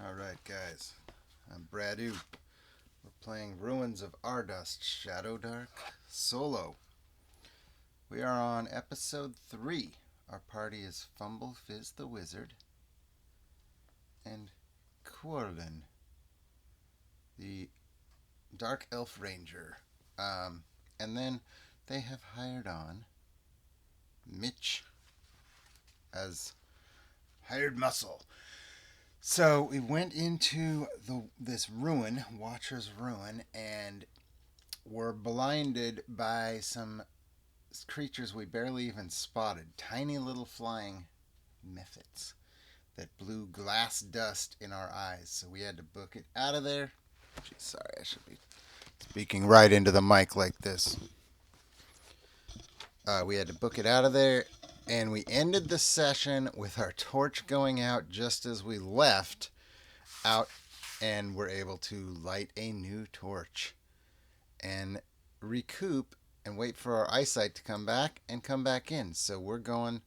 Alright, guys. I'm Bradu. We're playing Ruins of Ardust, Shadowdark, solo. We are on episode 3. Our party is Fumble Fizz the Wizard and Quorlin, the Dark Elf Ranger. And then they have hired on Mitch as hired muscle. So we went into this ruin, Watcher's Ruin, and were blinded by some creatures we barely even spotted. Tiny little flying mephits that blew glass dust in our eyes. So we had to book it out of there. Gee, sorry, I should be speaking right into the mic like this. We had to book it out of there, and we ended the session with our torch going out just as we left out, and were able to light a new torch and recoup and wait for our eyesight to come back and come back in. So we're going,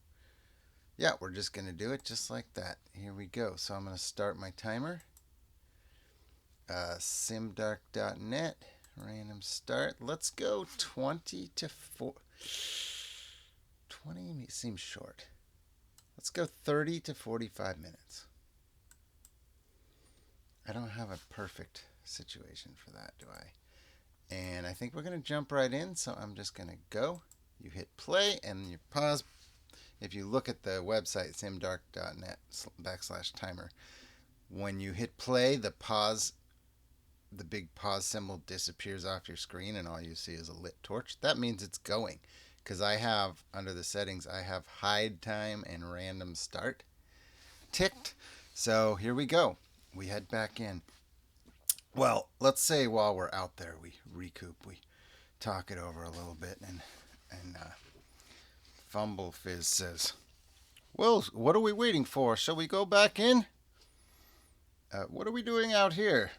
yeah, we're just going to do it just like that. Here we go. So I'm going to start my timer. Simdark.net, random start. Let's go 20 to 4. 20 seems short. Let's go 30 to 45 minutes. I don't have a perfect situation for that, do I? And I think we're going to jump right in, so I'm just going to go. You hit play and you pause. If you look at the website, simdark.net /timer, when you hit play, the big pause symbol disappears off your screen and all you see is a lit torch. That means it's going. Because I have, under the settings, I have hide time and random start ticked. So here we go. We head back in. Well, let's say while we're out there, we recoup, we talk it over a little bit, and Fumble Fizz says, "Well, what are we waiting for? Shall we go back in? What are we doing out here?"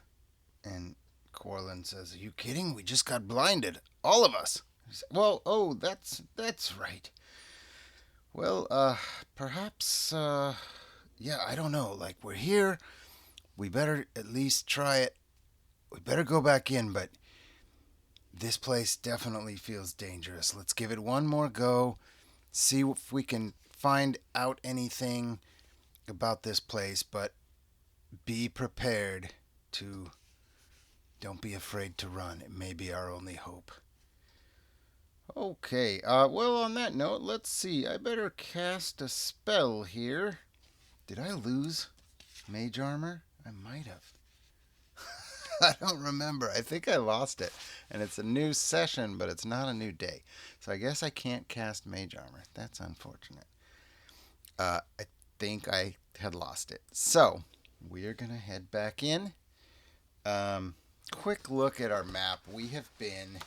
And Quorlin says, "Are you kidding? We just got blinded, all of us." Well, oh, that's right. Well, perhaps, yeah, I don't know. Like, we're here. We better at least try it. We better go back in, but this place definitely feels dangerous. Let's give it one more go. See if we can find out anything about this place, but be prepared to. Don't be afraid to run. It may be our only hope. Okay, well, on that note, let's see. I better cast a spell here. Did I lose mage armor? I might have. I don't remember. I think I lost it. And it's a new session, but it's not a new day. So I guess I can't cast mage armor. That's unfortunate. I think I had lost it. So we are going to head back in. Quick look at our map. We have been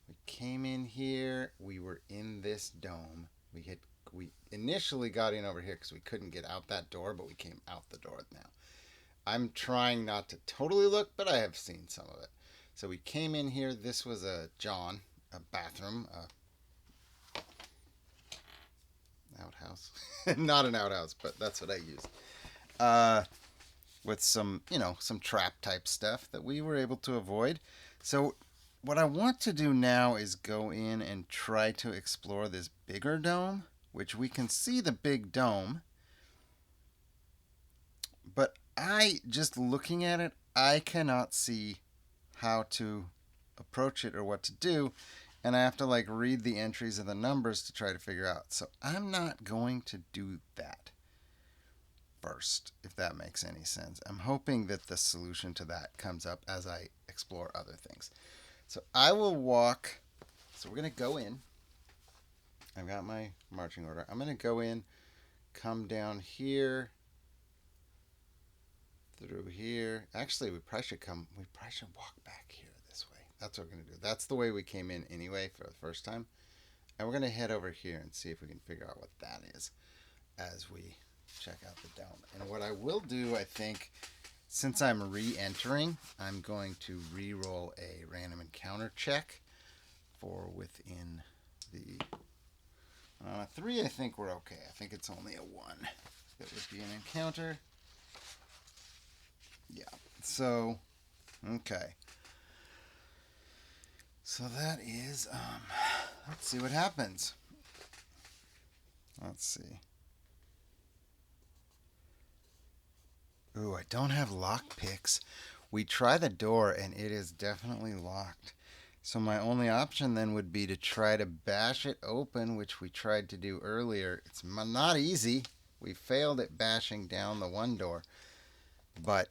we came in here. We were in this dome. We initially got in over here because we couldn't get out that door, but we came out the door now. I'm trying not to totally look, but I have seen some of it. So we came in here. This was a bathroom, outhouse. Not an outhouse, but that's what I used. With some trap type stuff that we were able to avoid. So what I want to do now is go in and try to explore this bigger dome, which we can see the big dome. But just looking at it, I cannot see how to approach it or what to do. And I have to read the entries and the numbers to try to figure out. So I'm not going to do that first, if that makes any sense. I'm hoping that the solution to that comes up as I explore other things. So I will walk. So we're going to go in. I've got my marching order. I'm going to go in, come down here, through here. Actually, we probably should walk back here this way. That's what we're going to do. That's the way we came in anyway for the first time. And we're going to head over here and see if we can figure out what that is as we check out the dome. And what I will do, I think, since I'm re-entering, I'm going to re-roll a random encounter check for within the 3. I think we're okay. I think it's only a 1 that would be an encounter. Yeah. So, okay. So that is, let's see what happens. Let's see. Ooh, I don't have lock picks. We try the door and it is definitely locked. So my only option then would be to try to bash it open, which we tried to do earlier. It's not easy. We failed at bashing down the one door. But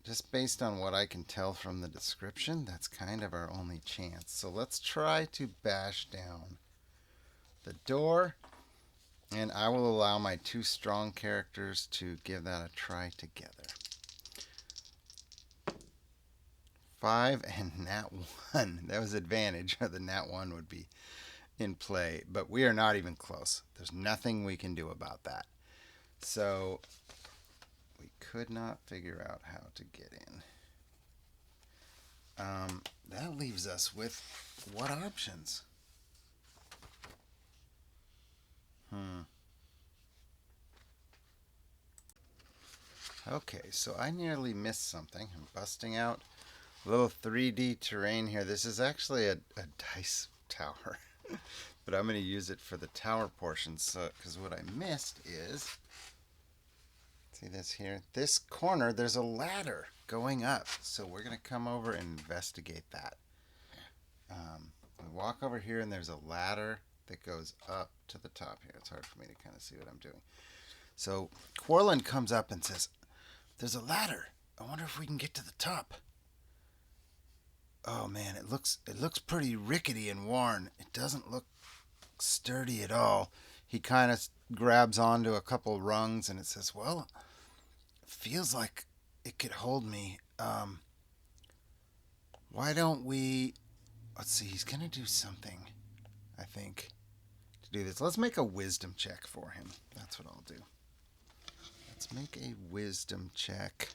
just based on what I can tell from the description, that's kind of our only chance. So let's try to bash down the door. And I will allow my two strong characters to give that a try together. 5 and nat 1. That was advantage. The nat 1 would be in play. But we are not even close. There's nothing we can do about that. So we could not figure out how to get in. That leaves us with what options? Okay, so I nearly missed something. I'm busting out a little 3D terrain here. This is actually a dice tower, but I'm going to use it for the tower portion. So, because what I missed is, see this here? This corner, there's a ladder going up. So we're going to come over and investigate that. We walk over here and there's a ladder that goes up to the top here. It's hard for me to kind of see what I'm doing. So Quarlin comes up and says, "There's a ladder. I wonder if we can get to the top." Oh man, it looks pretty rickety and worn. It doesn't look sturdy at all. He kind of grabs onto a couple rungs and it says, "Well, it feels like it could hold me. Why don't we?" Let's see. He's gonna do something, I think, to do this. Let's make a wisdom check for him. That's what I'll do. Let's make a wisdom check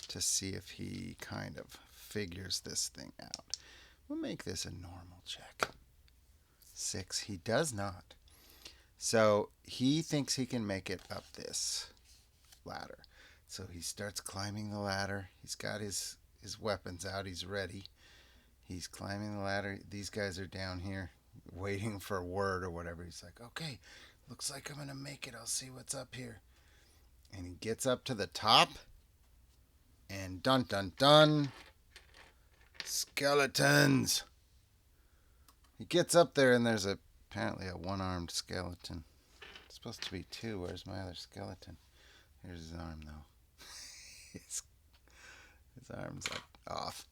to see if he kind of figures this thing out. We'll make this a normal check. 6. He does not. So he thinks he can make it up this ladder. So he starts climbing the ladder. He's got his weapons out. He's ready. He's climbing the ladder. These guys are down here waiting for a word or whatever. He's like, "Okay, looks like I'm going to make it. I'll see what's up here." And he gets up to the top. And dun dun dun. Skeletons. He gets up there and there's apparently a one-armed skeleton. It's supposed to be 2. Where's my other skeleton? Here's his arm though. his arm's like off.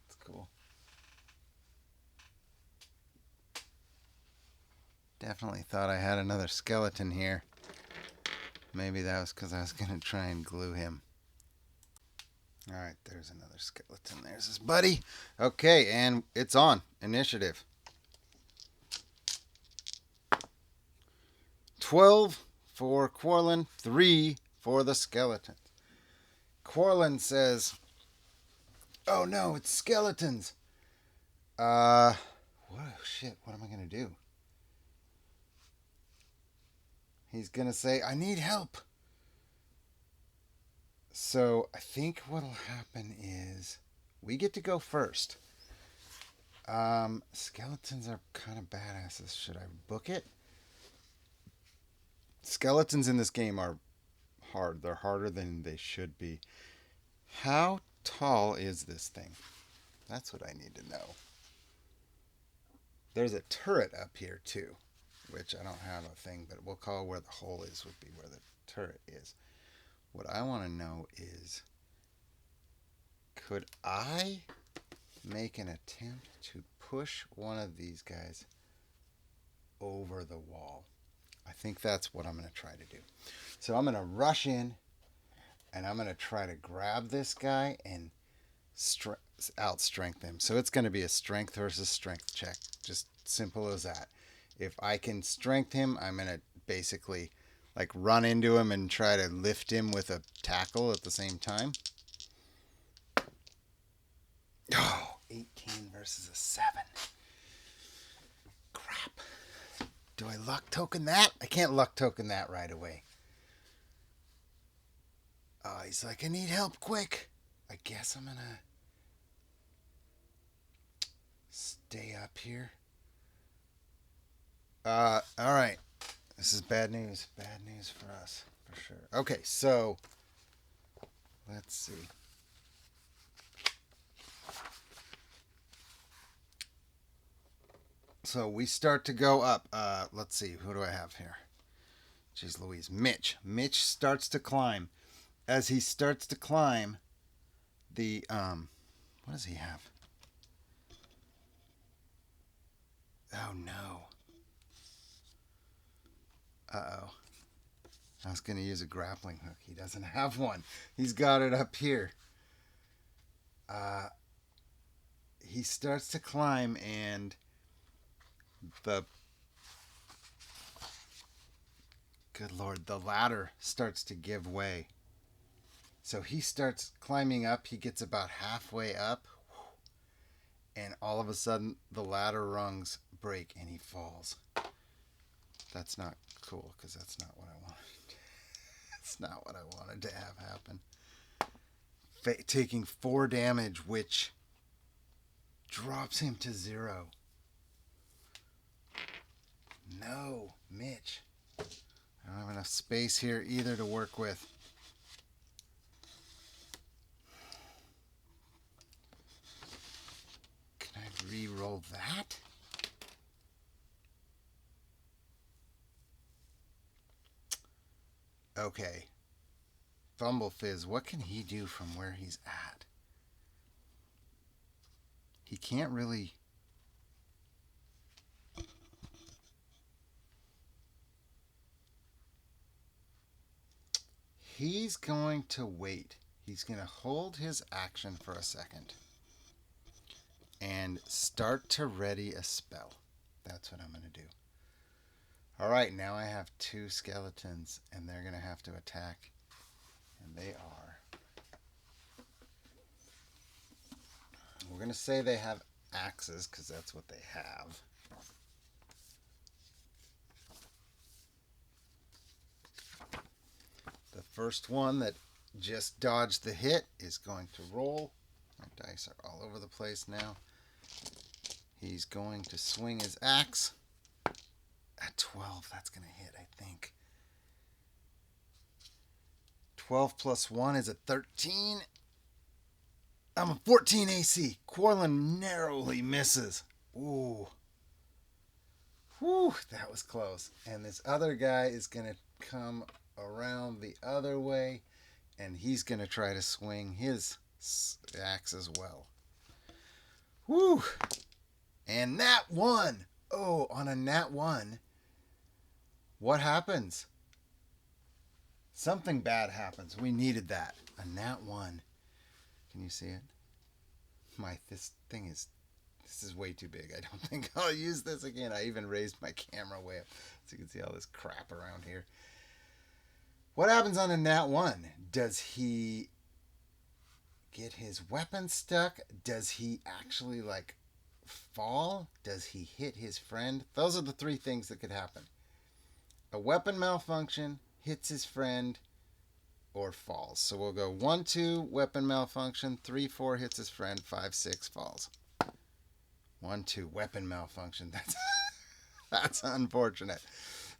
It's cool. Definitely thought I had another skeleton here. Maybe that was because I was going to try and glue him. Alright, there's another skeleton. There's his buddy. Okay, and it's on. Initiative. 12 for Quarlin, 3 for the skeleton. Quarlin says, "Oh no, it's skeletons." Whoa, shit, what am I going to do? He's going to say, "I need help." So I think what'll happen is we get to go first. Skeletons are kind of badasses. Should I book it? Skeletons in this game are hard. They're harder than they should be. How tall is this thing? That's what I need to know. There's a turret up here too, which I don't have a thing, but we'll call where the hole is would be where the turret is. What I want to know is, could I make an attempt to push one of these guys over the wall? I think that's what I'm going to try to do. So I'm going to rush in and I'm going to try to grab this guy and out-strength him. So it's going to be a strength versus strength check. Just simple as that. If I can strength him, I'm going to basically like run into him and try to lift him with a tackle at the same time. Oh, 18 versus a 7. Crap. Do I luck token that? I can't luck token that right away. Oh, he's like, I need help quick. I guess I'm gonna stay up here. All right. This is bad news. Bad news for us, for sure. Okay, so let's see. So we start to go up. Let's see. Who do I have here? Jeez Louise. Mitch. Mitch starts to climb. As he starts to climb, the what does he have? Oh no. Uh-oh. I was going to use a grappling hook. He doesn't have one. He's got it up here. He starts to climb, and the good Lord, the ladder starts to give way. So he starts climbing up. He gets about halfway up, and all of a sudden the ladder rungs break and he falls. That's not cool, because that's not what I wanted. That's not what I wanted to have happen. Taking 4 damage, which drops him to 0. No, Mitch. I don't have enough space here either to work with. Can I re-roll that? Okay. Fumble what can he do from where he's at? He can't really... He's going to wait. He's going to hold his action for a second and start to ready a spell. That's what I'm going to do. All right, now I have 2 skeletons, and they're going to have to attack. And they are. We're going to say they have axes, because that's what they have. The first one that just dodged the hit is going to roll. My dice are all over the place now. He's going to swing his axe. At 12, that's going to hit, I think. 12 plus 1 is a 13. I'm a 14 AC. Quarlin narrowly misses. Ooh. Whew, that was close. And this other guy is going to come around the other way, and he's going to try to swing his axe as well. Whew. And nat 1. Oh, on a nat 1, what happens? Something bad happens. We needed that. A nat 1. Can you see it? This is way too big. I don't think I'll use this again. I even raised my camera way up so you can see all this crap around here. What happens on a nat 1? Does he get his weapon stuck? Does he actually fall? Does he hit his friend? Those are the 3 things that could happen. A weapon malfunction, hits his friend, or falls. So we'll go 1, 2, weapon malfunction, 3, 4, hits his friend, 5, 6, falls. 1, 2, weapon malfunction. That's unfortunate.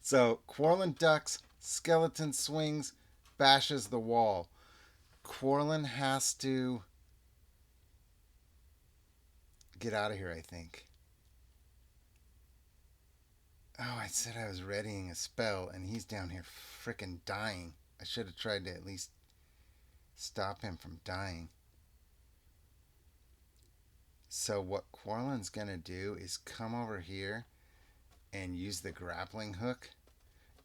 So Quarlin ducks, skeleton swings, bashes the wall. Quarlin has to get out of here, I think. Oh, I said I was readying a spell, and he's down here frickin' dying. I should have tried to at least stop him from dying. So what Quarlin's going to do is come over here and use the grappling hook.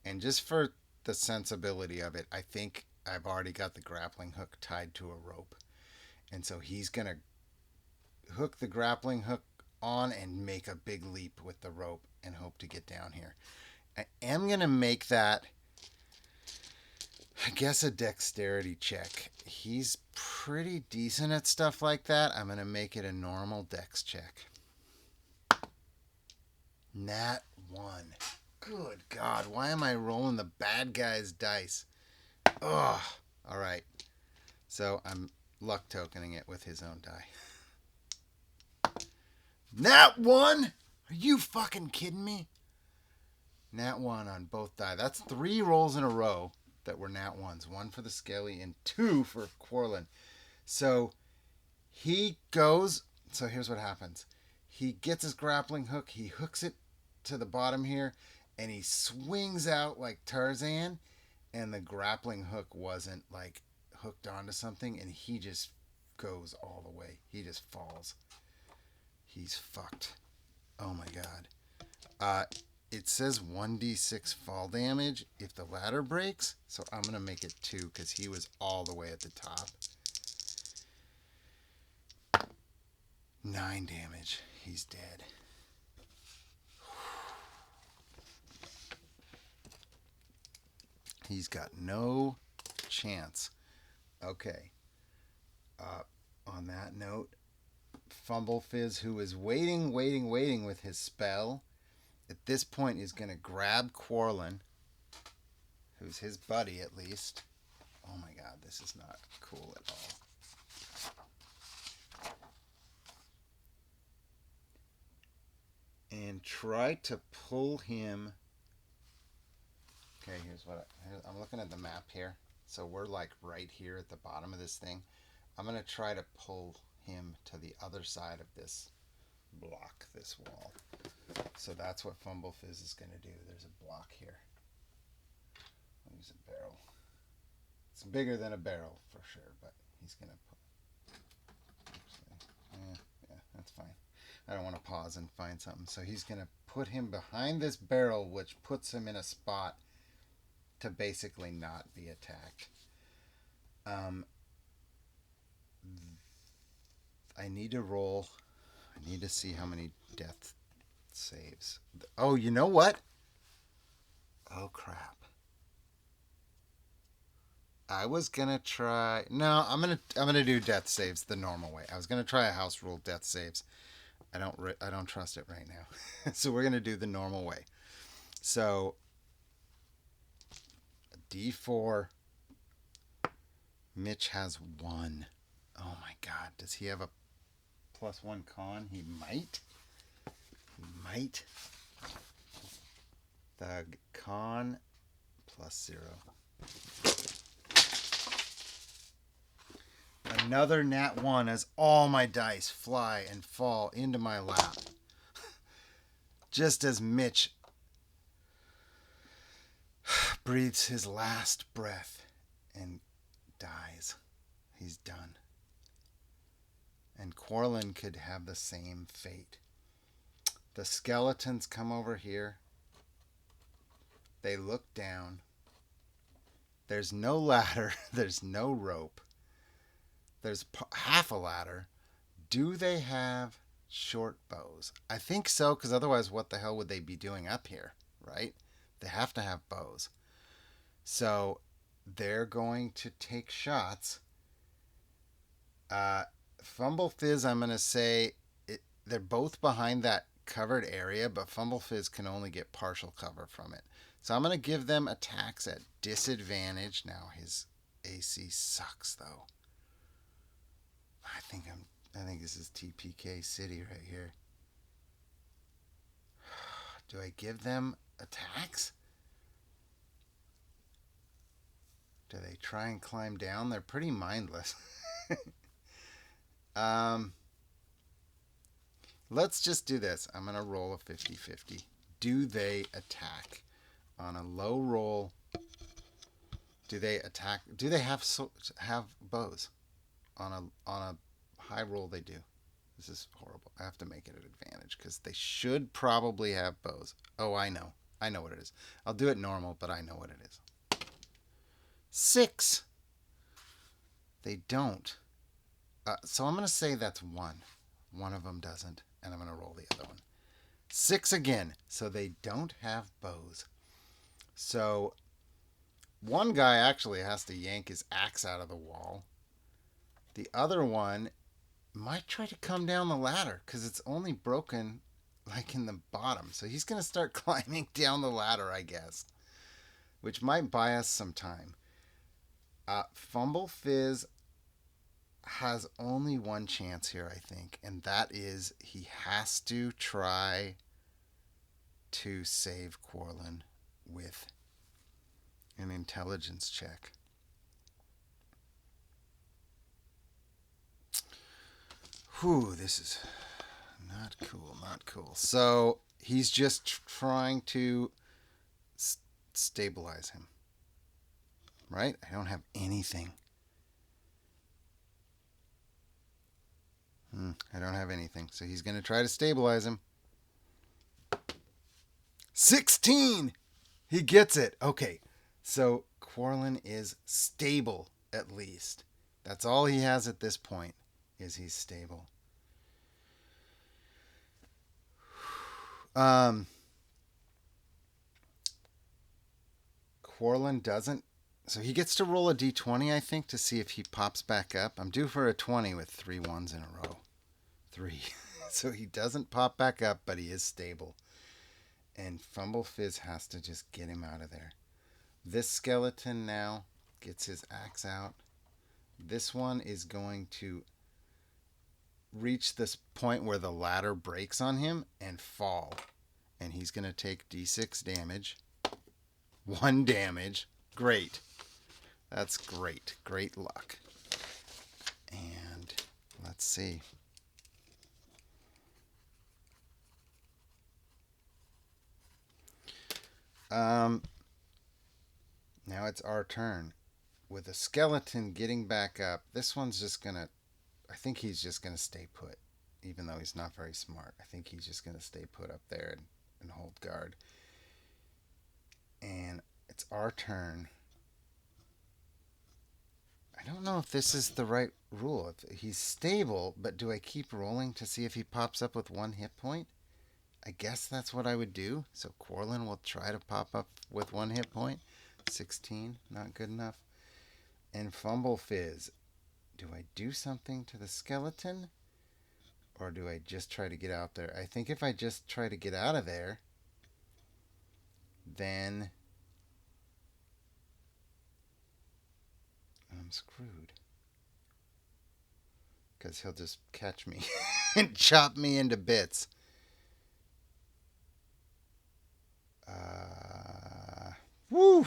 And just for the sensibility of it, I think I've already got the grappling hook tied to a rope. And so he's going to hook the grappling hook on and make a big leap with the rope and hope to get down here. I am going to make that, I guess, a dexterity check. He's pretty decent at stuff like that. I'm going to make it a normal dex check. Nat 1. Good God, why am I rolling the bad guy's dice? Ugh. All right. So I'm luck tokening it with his own die. Nat 1? Are you fucking kidding me? Nat 1 on both die. That's 3 rolls in a row that were Nat 1s. 1 for the Skelly and 2 for Quarlin. So he goes. So here's what happens. He gets his grappling hook. He hooks it to the bottom here. And he swings out like Tarzan. And the grappling hook wasn't like hooked onto something. And he just goes all the way. He just falls. He's fucked. Oh my god. It says 1d6 fall damage if the ladder breaks. So I'm going to make it 2 because he was all the way at the top. 9 damage. He's dead. He's got no chance. Okay. On that note, Fumble Fizz, who is waiting with his spell, at this point is going to grab Quarlin, who's his buddy at least. Oh my god, this is not cool at all. And try to pull him. Okay, here's what I'm looking at the map here. So we're like right here at the bottom of this thing. I'm going to try to pull him to the other side of this block, this wall. So that's what Fumble Fizz is going to do. There's a block here. I'll use a barrel. It's bigger than a barrel for sure, but he's going to put... Yeah, that's fine. I don't want to pause and find something. So he's going to put him behind this barrel, which puts him in a spot to basically not be attacked. I need to roll. I need to see how many death saves. Oh, you know what? Oh, crap. I was gonna try. No, I'm gonna do death saves the normal way. I was gonna try a house rule death saves. I don't trust it right now. So we're gonna do the normal way. So D4. Mitch has 1. Oh my god, does he have a +1 con? He might. The con +0. Another nat 1 as all my dice fly and fall into my lap. Just as Mitch breathes his last breath and dies. He's done. And Quarlin could have the same fate. The skeletons come over here. They look down. There's no ladder. There's no rope. There's half a ladder. Do they have short bows? I think so, because otherwise what the hell would they be doing up here, right? They have to have bows. So they're going to take shots. Fumble Fizz, I'm going to say, they're both behind that covered area, but Fumble Fizz can only get partial cover from it. So I'm going to give them attacks at disadvantage. Now his AC sucks, though. I think this is TPK City right here. Do I give them attacks? Do they try and climb down? They're pretty mindless. Let's just do this. I'm going to roll a 50-50. Do they attack? On a low roll, do they attack? Do they have bows? On a high roll, they do. This is horrible. I have to make it an advantage because they should probably have bows. Oh, I know. I know what it is. I'll do it normal, but I know what it is. 6. They don't. So I'm going to say that's 1. One of them doesn't, and I'm going to roll the other one. 6 again. So they don't have bows. So one guy actually has to yank his axe out of the wall. The other one might try to come down the ladder because it's only broken like in the bottom. So he's going to start climbing down the ladder, I guess, which might buy us some time. Fumble Fizz, has only one chance here, I think, and that is he has to try to save Quarlin with an intelligence check. Whew, this is not cool, not cool. So he's just trying to stabilize him. Right? I don't have anything. I don't have anything. So he's going to try to stabilize him. 16! He gets it. Okay. So Quarlin is stable, at least. That's all he has at this point, is he's stable. Quarlin doesn't. So he gets to roll a d20, I think, to see if he pops back up. I'm due for a 20 with 3 ones in a row. 3. So he doesn't pop back up, but he is stable. And Fumble Fizz has to just get him out of there. This skeleton now gets his axe out. This one is going to reach this point where the ladder breaks on him and fall. And he's going to take d6 damage. 1 damage. Great. That's great. Great luck. And let's see. Now it's our turn. With a skeleton getting back up, this one's just gonna, I think he's just gonna stay put, even though he's not very smart. I think he's just gonna stay put up there and hold guard. And it's our turn. I don't know if this is the right rule. If he's stable, but do I keep rolling to see if he pops up with 1 hit point? I guess that's what I would do. So Quarlin will try to pop up with 1 hit point. 16, not good enough. And Fumble Fizz. Do I do something to the skeleton? Or do I just try to get out there? I think if I just try to get out of there, then I'm screwed. Because he'll just catch me and chop me into bits. Woo!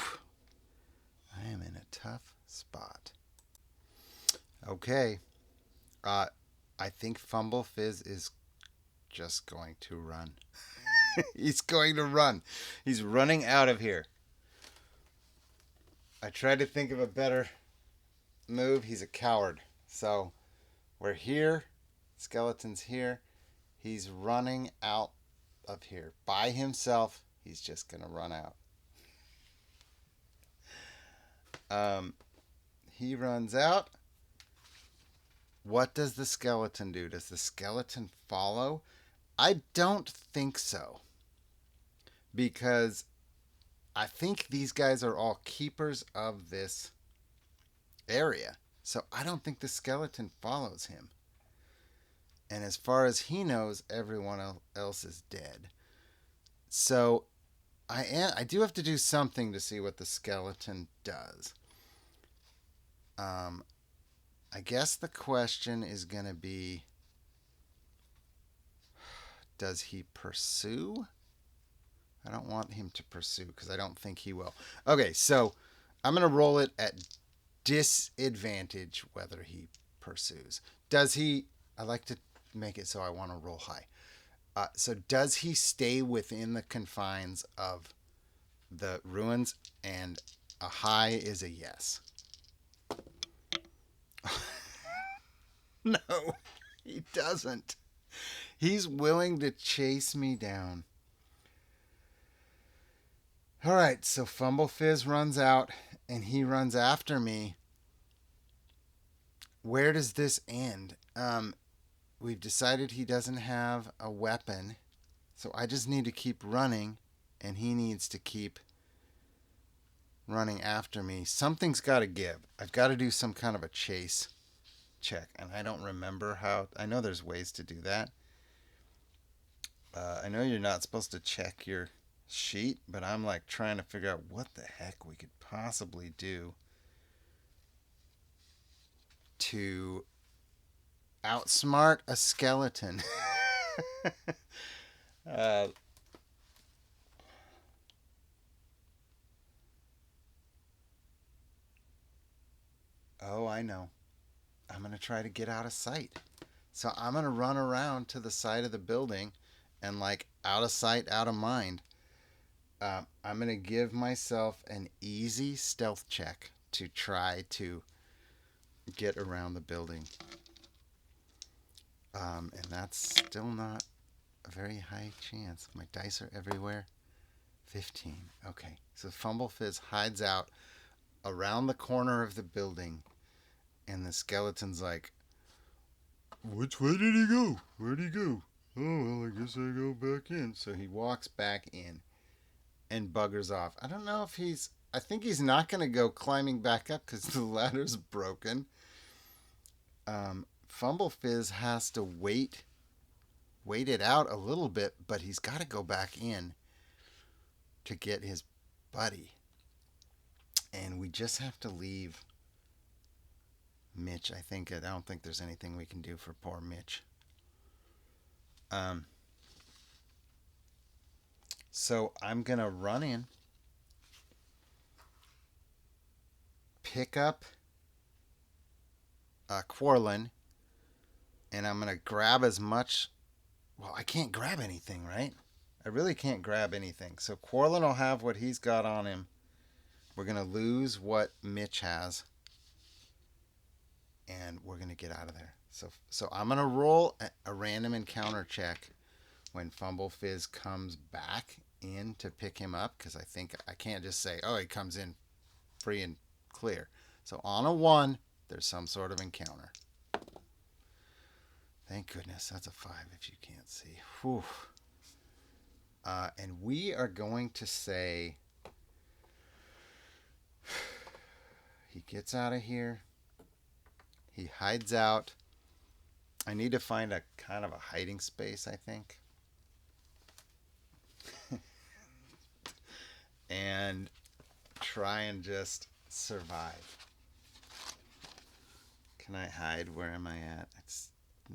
I am in a tough spot. Okay. I think Fumble Fizz is just going to run. He's going to run. He's running out of here. I tried to think of a better move. He's a coward. So we're here. Skeleton's here. He's running out of here by himself. He's just going to run out. He runs out. What does the skeleton do? Does the skeleton follow? I don't think so. Because I think these guys are all keepers of this area. So I don't think the skeleton follows him. And as far as he knows, everyone else is dead. So I do have to do something to see what the skeleton does. I guess the question is going to be, does he pursue? I don't want him to pursue because I don't think he will. Okay, so I'm going to roll it at disadvantage whether he pursues. Does he? I like to make it so I want to roll high. So does he stay within the confines of the ruins? And a high is a yes. No, he doesn't. He's willing to chase me down. All right, so Fumble Fizz runs out, and he runs after me. Where does this end? We've decided he doesn't have a weapon, so I just need to keep running, and he needs to keep running after me. Something's got to give. I've got to do some kind of a chase check, and I don't remember how. I know there's ways to do that. I know you're not supposed to check your sheet, but I'm like trying to figure out what the heck we could possibly do to Outsmart a skeleton. uh, oh, I know. I'm going to try to get out of sight. So I'm going to run around to the side of the building and, like, out of sight, out of mind. I'm going to give myself an easy stealth check to try to get around the building. And that's still not a very high chance. My dice are everywhere. 15. Okay. So Fumble Fizz hides out around the corner of the building, and the skeleton's like, which way did he go? Where'd he go? Oh, well, I guess I go back in. So he walks back in and buggers off. I don't know if I think he's not going to go climbing back up because the ladder's broken. Fumble Fizz has to wait it out a little bit, but he's got to go back in to get his buddy. And we just have to leave Mitch. I don't think there's anything we can do for poor Mitch. So I'm going to run in, pick up Quarlin, and I'm going to grab as much. Well, I can't grab anything, right? I really can't grab anything. So Quarlin will have what he's got on him. We're going to lose what Mitch has, and we're going to get out of there. So I'm going to roll a random encounter check when Fumble Fizz comes back in to pick him up, because I think I can't just say, oh, he comes in free and clear. So on a 1, there's some sort of encounter. Thank goodness that's a 5 if you can't see. Whew. And we are going to say he gets out of here. He hides out. I need to find a kind of a hiding space, I think. And try and just survive. Can I hide? Where am I at?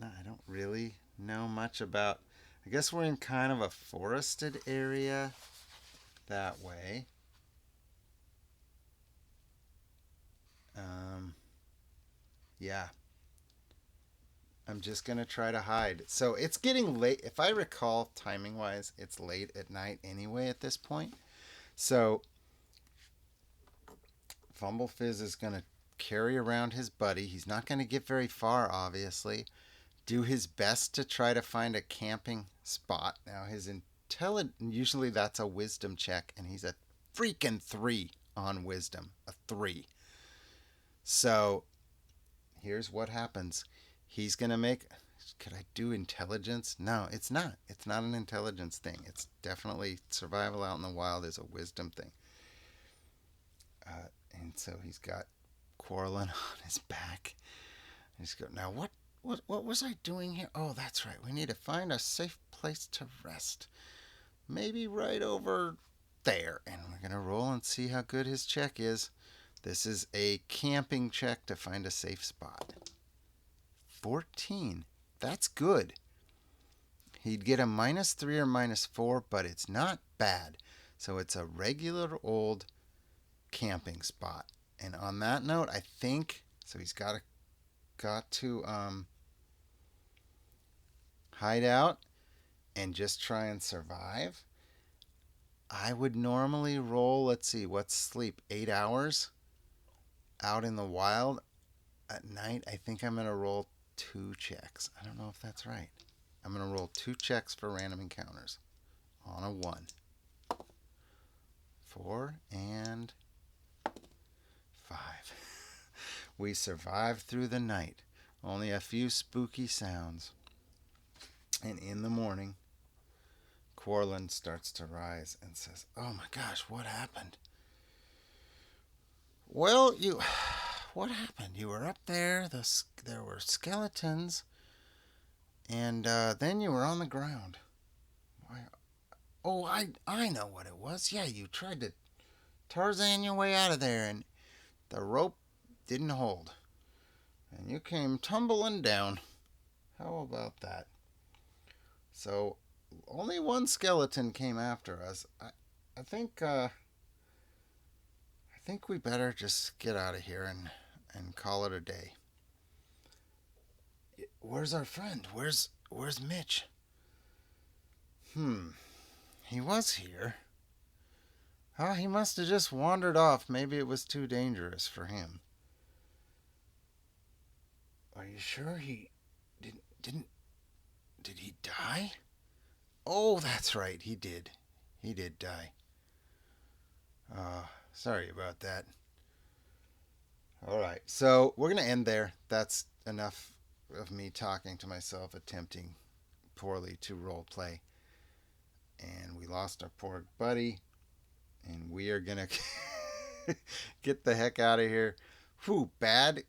I don't really know much about. I guess we're in kind of a forested area that way. Yeah. I'm just going to try to hide. So it's getting late. If I recall, timing wise, it's late at night anyway at this point. So Fumble Fizz is going to carry around his buddy. He's not going to get very far, obviously. Do his best to try to find a camping spot. Now, his usually that's a wisdom check, and he's a freaking 3 on wisdom. A 3. So here's what happens. He's going to make. Could I do intelligence? No, it's not. It's not an intelligence thing. It's definitely survival out in the wild is a wisdom thing. And so he's got Quarlin on his back. He's go. Now what was I doing here? Oh, that's right. We need to find a safe place to rest. Maybe right over there. And we're going to roll and see how good his check is. This is a camping check to find a safe spot. 14. That's good. He'd get a -3 or -4, but it's not bad. So it's a regular old camping spot. And on that note, I think so. He's got to hide out and just try and survive. I would normally roll. Let's see, what's sleep? 8 hours out in the wild at night. I think I'm gonna roll 2 checks. I don't know if that's right. I'm going to roll 2 checks for random encounters on a 1. 4 and 5. We survived through the night. Only a few spooky sounds. And in the morning, Quarlin starts to rise and says, oh my gosh, what happened? Well, what happened? You were up there, there were skeletons, and then you were on the ground. Oh, I know what it was. Yeah, you tried to Tarzan your way out of there, and the rope didn't hold. And you came tumbling down. How about that? So only one skeleton came after us. I think I think we better just get out of here and call it a day. Where's our friend? Where's Mitch? Hmm. He was here. Oh, he must have just wandered off. Maybe it was too dangerous for him. Are you sure he didn't did he die? Oh, that's right. He did. He did die. Sorry about that. All right. So, we're going to end there. That's enough of me talking to myself, attempting poorly to role play. And we lost our poor buddy. And we are going to get the heck out of here. Whew, bad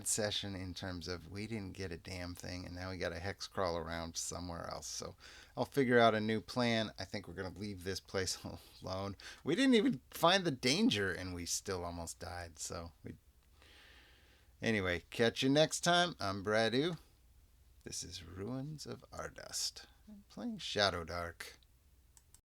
session in terms of we didn't get a damn thing, and now we got a hex crawl around somewhere else. So I'll figure out a new plan. I think we're gonna leave this place alone. We didn't even find the danger, and we still almost died. Anyway, catch you next time. I'm Bradu. This is Ruins of Ardust. I'm playing Shadowdark.